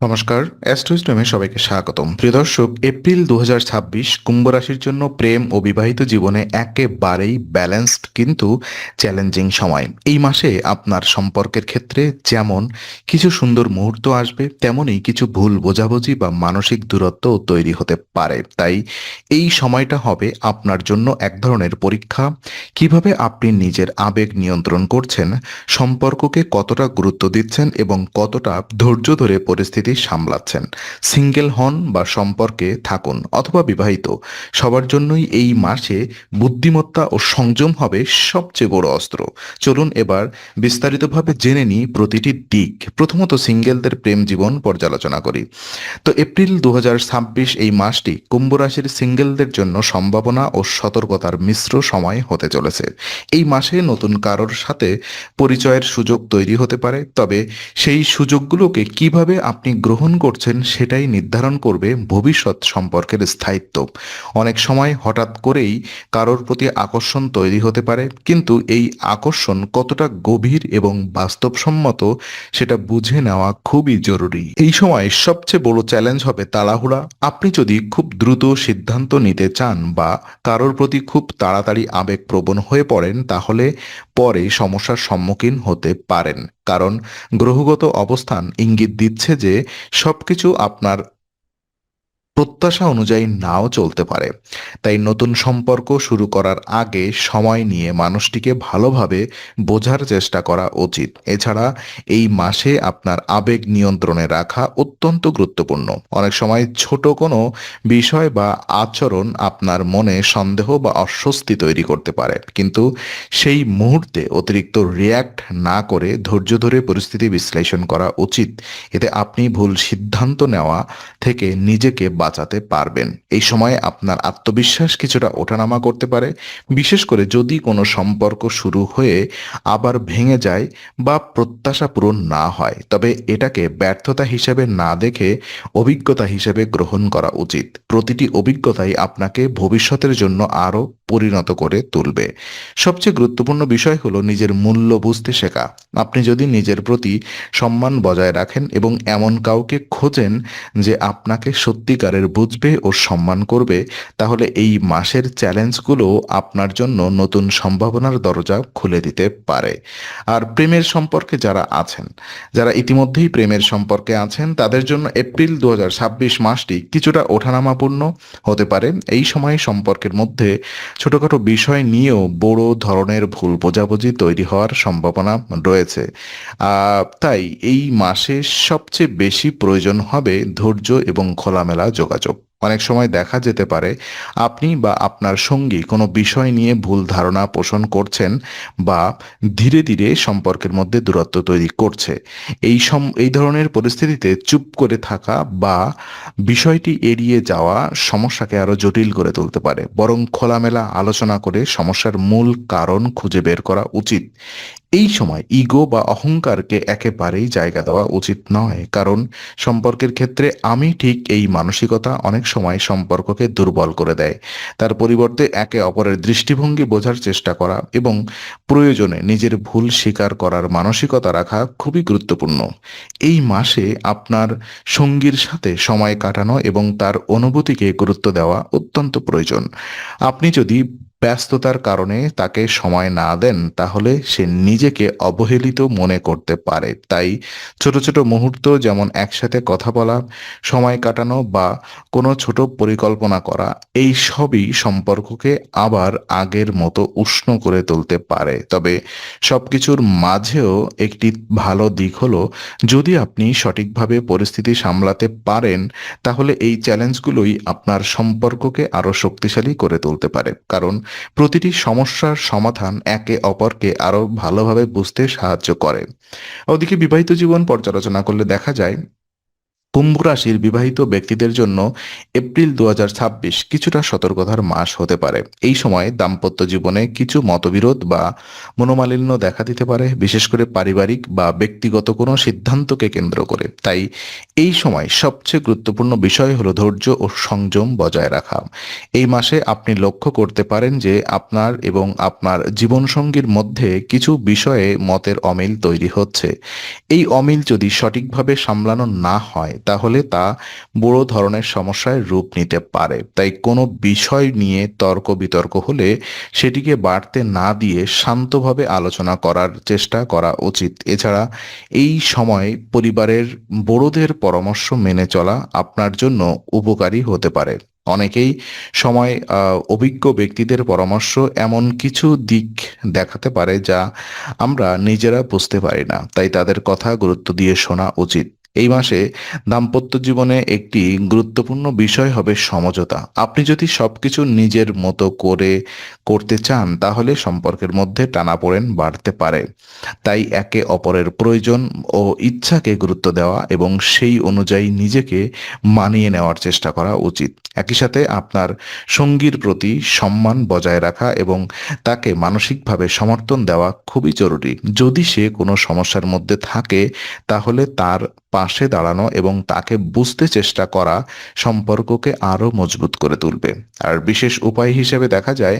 নমস্কার, অ্যাস্ট্রোস্টমে সবাইকে স্বাগতম। প্রিয় দর্শক, এপ্রিল 2026 কুম্ভ রাশির জন্য প্রেম ও বিবাহিত জীবনে একেবারেই ব্যালেন্সড কিন্তু চ্যালেঞ্জিং সময়। এই মাসে আপনার সম্পর্কের ক্ষেত্রে যেমন কিছু সুন্দর মুহূর্ত আসবে, তেমনই কিছু ভুল বোঝাবুঝি বা মানসিক দূরত্বও তৈরি হতে পারে। তাই এই সময়টা হবে আপনার জন্য এক ধরনের পরীক্ষা। কিভাবে আপনি নিজের আবেগ নিয়ন্ত্রণ করছেন, সম্পর্ককে কতটা গুরুত্ব দিচ্ছেন এবং কতটা ধৈর্য ধরে পরিস্থিতি সামলাচ্ছেন। সিঙ্গেল হন বা সম্পর্কে থাকুন অথবা বিবাহিত, সবার জন্যই এই মাসে বুদ্ধিমত্তা ও সংযম হবে সবচেয়ে বড় অস্ত্র। চলুন এবার বিস্তারিতভাবে জেনে নিই প্রতিটি দিক। প্রথমত সিঙ্গেলদের প্রেম জীবন পর্যালোচনা করি। তো এপ্রিল 2026 এই মাসটি কুম্ভ রাশির সিঙ্গেলদের জন্য সম্ভাবনা ও সতর্কতার মিশ্র সময় হতে চলেছে। এই মাসে নতুন কারোর সাথে পরিচয়ের সুযোগ তৈরি হতে পারে, তবে সেই সুযোগগুলোকে কিভাবে আপনি গ্রহণ করছেন সেটাই নির্ধারণ করবে ভবিষ্যৎ সম্পর্কের স্থায়িত্ব। অনেক সময় হঠাৎ করেই কারোর প্রতি আকর্ষণ তৈরি হতে পারে, কিন্তু এই আকর্ষণ কতটা গভীর এবং বাস্তবসম্মত সেটা বুঝে নেওয়া খুবই জরুরি। এই সময় সবচেয়ে বড় চ্যালেঞ্জ হবে তাড়াহুড়া। আপনি যদি খুব দ্রুত সিদ্ধান্ত নিতে চান বা কারোর প্রতি খুব তাড়াতাড়ি আবেগপ্রবণ হয়ে পড়েন, তাহলে পরে সমস্যার সম্মুখীন হতে পারেন। কারণ গ্রহগত অবস্থান ইঙ্গিত দিচ্ছে যে সবকিছু আপনার প্রত্যাশা অনুযায়ী নাও চলতে পারে। তাই নতুন সম্পর্ক শুরু করার আগে সময় নিয়ে মানুষটিকে ভালোভাবে বোঝার চেষ্টা করা উচিত। এছাড়া এই মাসে আপনার আবেগ নিয়ন্ত্রণে রাখা অত্যন্ত গুরুত্বপূর্ণ। অনেক সময় ছোট কোনো বিষয় বা আচরণ আপনার মনে সন্দেহ বা অস্বস্তি তৈরি করতে পারে, কিন্তু সেই মুহূর্তে অতিরিক্ত রিয়্যাক্ট না করে ধৈর্য ধরে পরিস্থিতি বিশ্লেষণ করা উচিত। এতে আপনি ভুল সিদ্ধান্ত নেওয়া থেকে নিজেকে বাঁচাতে পারবেন। এই সময়ে আপনার আত্মবিশ্বাস কিছুটা ওঠানামা করতে পারে, বিশেষ করে যদি কোনো সম্পর্ক শুরু হয়ে আবার ভেঙে যায় বা প্রত্যাশা পূরণ না হয়। তবে এটাকে ব্যর্থতা হিসেবে না দেখে অভিজ্ঞতা হিসেবে গ্রহণ করা উচিত। প্রতিটি অভিজ্ঞতাই আপনাকে ভবিষ্যতের জন্য আরও পরিণত করে তুলবে। সবচেয়ে গুরুত্বপূর্ণ বিষয় হলো নিজের মূল্য বুঝতে শেখা। আপনি যদি নিজের প্রতি সম্মান বজায় রাখেন এবং এমন কাউকে খোঁজেন যে আপনাকে সত্যিকারের বুঝবে ও সম্মান করবে, তাহলে এই মাসের চ্যালেঞ্জগুলো আপনার জন্য নতুন সম্ভাবনার দরজা খুলে দিতে পারে। আর প্রেমের সম্পর্কে যারা ইতিমধ্যেই প্রেমের সম্পর্কে আছেন, তাদের জন্য এপ্রিল 2026 মাসটি কিছুটা ওঠানামাপূর্ণ হতে পারে। এই সময় সম্পর্কের মধ্যে ছোটখাটো বিষয় নিয়েও বড় ধরনের ভুল বোঝাবুঝি তৈরি হওয়ার সম্ভাবনা রয়েছে। তাই এই মাসে সবচেয়ে বেশি প্রয়োজন হবে ধৈর্য এবং খোলামেলা যোগাযোগ। অনেক সময় দেখা যেতে পারে আপনি বা আপনার সঙ্গী কোনো বিষয় নিয়ে ভুল ধারণা পোষণ করছেন বা ধীরে ধীরে সম্পর্কের মধ্যে দূরত্ব তৈরি করছে। এই ধরনের পরিস্থিতিতে চুপ করে থাকা বা বিষয়টি এড়িয়ে যাওয়া সমস্যাকে আরো জটিল করে তুলতে পারে। বরং খোলামেলা আলোচনা করে সমস্যার মূল কারণ খুঁজে বের করা উচিত। এই সময় ইগো বা অহংকারকে একেবারেই জায়গা দেওয়া উচিত নয়, কারণ সম্পর্কের ক্ষেত্রে আমি ঠিক এই মানসিকতা অনেক সময় সম্পর্ককে দুর্বল করে দেয়। তার পরিবর্তে একে অপরের দৃষ্টিভঙ্গি বোঝার চেষ্টা করা এবং প্রয়োজনে নিজের ভুল স্বীকার করার মানসিকতা রাখা খুবই গুরুত্বপূর্ণ। এই মাসে আপনার সঙ্গীর সাথে সময় কাটানো এবং তার অনুভূতিকে গুরুত্ব দেওয়া অত্যন্ত প্রয়োজন। আপনি যদি ব্যস্ততার কারণে তাকে সময় না দেন, তাহলে সে নিজেকে অবহেলিত মনে করতে পারে। তাই ছোট ছোট মুহূর্ত, যেমন একসাথে কথা বলা, সময় কাটানো বা কোনো ছোট পরিকল্পনা করা, এই সবই সম্পর্ককে আবার আগের মতো উষ্ণ করে তুলতে পারে। তবে সবকিছুর মাঝেও একটি ভালো দিক হলো, যদি আপনি সঠিকভাবে পরিস্থিতি সামলাতে পারেন, তাহলে এই চ্যালেঞ্জগুলোই আপনার সম্পর্ককে আরো শক্তিশালী করে তুলতে পারে। কারণ প্রতিটি সমস্যার সমাধান একে অপরকে আরো ভালোভাবে বুঝতে সাহায্য করে। ওদিকে বিবাহিত জীবন পর্যালোচনা করলে দেখা যায় কুম্ভ রাশির বিবাহিত ব্যক্তিদের জন্য এপ্রিল 2026 কিছুটা সতর্কতার মাস হতে পারে। এই সময় দাম্পত্য জীবনে কিছু মতবিরোধ বা মনোমালিন্য দেখা দিতে পারে, বিশেষ করে পারিবারিক বা ব্যক্তিগত কোনো সিদ্ধান্তকে কেন্দ্র করে। তাই এই সময় সবচেয়ে গুরুত্বপূর্ণ বিষয় হলো ধৈর্য ও সংযম বজায় রাখা। এই মাসে আপনি লক্ষ্য করতে পারেন যে আপনার এবং আপনার জীবনসঙ্গীর মধ্যে কিছু বিষয়ে মতের অমিল তৈরি হচ্ছে। এই অমিল যদি সঠিকভাবে সামলানো না হয়, তাহলে তা বড় ধরনের সমস্যায় রূপ নিতে পারে। তাই কোনো বিষয় নিয়ে তর্ক বিতর্ক হলে সেটিকে বাড়তে না দিয়ে শান্তভাবে আলোচনা করার চেষ্টা করা উচিত। এছাড়া এই সময় পরিবারের বড়দের পরামর্শ মেনে চলা আপনার জন্য উপকারী হতে পারে। অনেকেই সময় অভিজ্ঞ ব্যক্তিদের পরামর্শ এমন কিছু দিক দেখাতে পারে যা আমরা নিজেরা বুঝতে পারি না, তাই তাদের কথা গুরুত্ব দিয়ে শোনা উচিত। এই মাসে দাম্পত্য জীবনে একটি গুরুত্বপূর্ণ বিষয় হবে সমঝোতা। আপনি যদি সবকিছু নিজের মতো করে করতে চান তাহলে সম্পর্কের মধ্যে টানাপোড়েন বাড়তে পারে। তাই একে অপরের প্রয়োজন ও ইচ্ছাকে গুরুত্ব দেওয়া এবং সেই অনুযায়ী নিজেকে মানিয়ে নেওয়ার চেষ্টা করা উচিত। একই সাথে আপনার সঙ্গীর প্রতি সম্মান বজায় রাখা এবং তাকে মানসিকভাবে সমর্থন দেওয়া খুবই জরুরি। যদি সে কোনো সমস্যার মধ্যে থাকে তাহলে তার পাশে দাঁড়ানো এবং তাকে বুঝতে চেষ্টা করা সম্পর্ককে আরও মজবুত করে তুলবে। আর বিশেষ উপায় হিসেবে দেখা যায়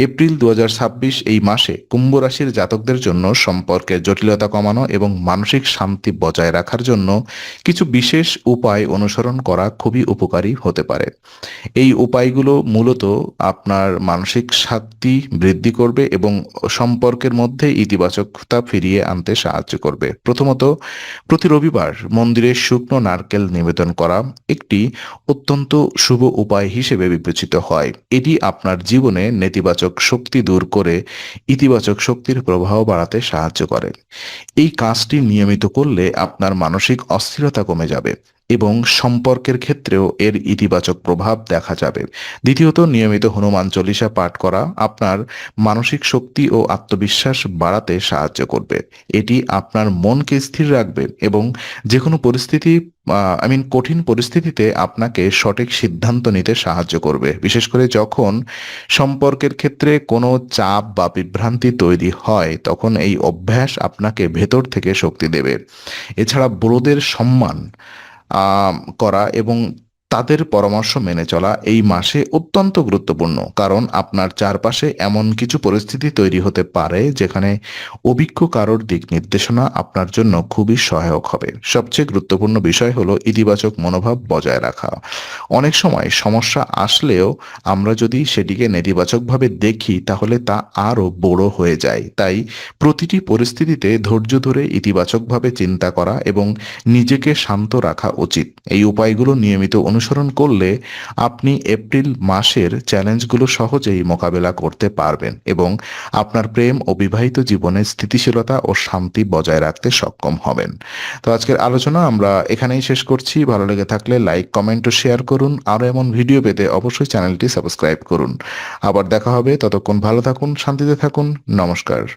এপ্রিল 2026 এই মাসে কুম্ভ রাশির জাতকদের জন্য সম্পর্কের জটিলতা কমানো এবং মানসিক শান্তি বজায় রাখার জন্য কিছু বিশেষ উপায় অনুসরণ করা খুবই উপকারী হতে পারে। এই উপায়গুলো মূলত আপনার মানসিক শান্তি বৃদ্ধি করবে এবং সম্পর্কের মধ্যে ইতিবাচকতা ফিরিয়ে আনতে সাহায্য করবে। প্রথমত, প্রতি রবিবার মন্দিরে শুকনো নারকেল নিবেদন করা একটি অত্যন্ত শুভ উপায় হিসেবে বিবেচিত হয়। এটি আপনার জীবনে নেতিবাচক শক্তি দূর করে ইতিবাচক শক্তির প্রবাহ বাড়াতে সাহায্য করে। এই কাজটি নিয়মিত করলে আপনার মানসিক অস্থিরতা কমে যাবে এবং সম্পর্কের ক্ষেত্রেও এর ইতিবাচক প্রভাব দেখা যাবে। দ্বিতীয়ত, নিয়মিত হনুমান চল্লিশা পাঠ করা আপনার মানসিক শক্তি ও আত্মবিশ্বাস বাড়াতে সাহায্য করবে। এটি আপনার মনকে স্থির রাখবে এবং যে কোনো পরিস্থিতি কঠিন পরিস্থিতিতে আপনাকে সঠিক সিদ্ধান্ত নিতে সাহায্য করবে, বিশেষ করে যখন সম্পর্কের ক্ষেত্রে কোনো চাপ বা বিভ্রান্তি তৈরি হয় তখন এই অভ্যাস আপনাকে ভেতর থেকে শক্তি দেবে। এছাড়া বড়দের সম্মান করা এবং তাদের পরামর্শ মেনে চলা এই মাসে অত্যন্ত গুরুত্বপূর্ণ, কারণ আপনার চারপাশে এমন কিছু পরিস্থিতি তৈরি হতে পারে যেখানে অভিজ্ঞ কারোর দিক নির্দেশনা আপনার জন্য খুবই সহায়ক হবে। সবচেয়ে গুরুত্বপূর্ণ বিষয় হলো ইতিবাচক মনোভাব বজায় রাখা। অনেক সময় সমস্যা আসলেও আমরা যদি সেটিকে নেতিবাচকভাবে দেখি তাহলে তা আরও বড় হয়ে যায়। তাই প্রতিটি পরিস্থিতিতে ধৈর্য ধরে ইতিবাচকভাবে চিন্তা করা এবং নিজেকে শান্ত রাখা উচিত। এই উপায়গুলো নিয়মিত অনুসরণ করলে আপনি এপ্রিল মাসের চ্যালেঞ্জগুলো সহজেই মোকাবেলা করতে পারবেন এবং আপনার প্রেম ও বিবাহিত জীবনে স্থিতিশীলতা ও শান্তি বজায় রাখতে সক্ষম হবেন। তো আজকের আলোচনা আমরা এখানেই শেষ করছি। ভালো লেগে থাকলে লাইক, কমেন্ট ও শেয়ার করুন। আরও এমন ভিডিও পেতে অবশ্যই চ্যানেলটি সাবস্ক্রাইব করুন। আবার দেখা হবে, ততক্ষণ ভালো থাকুন, শান্তিতে থাকুন। নমস্কার।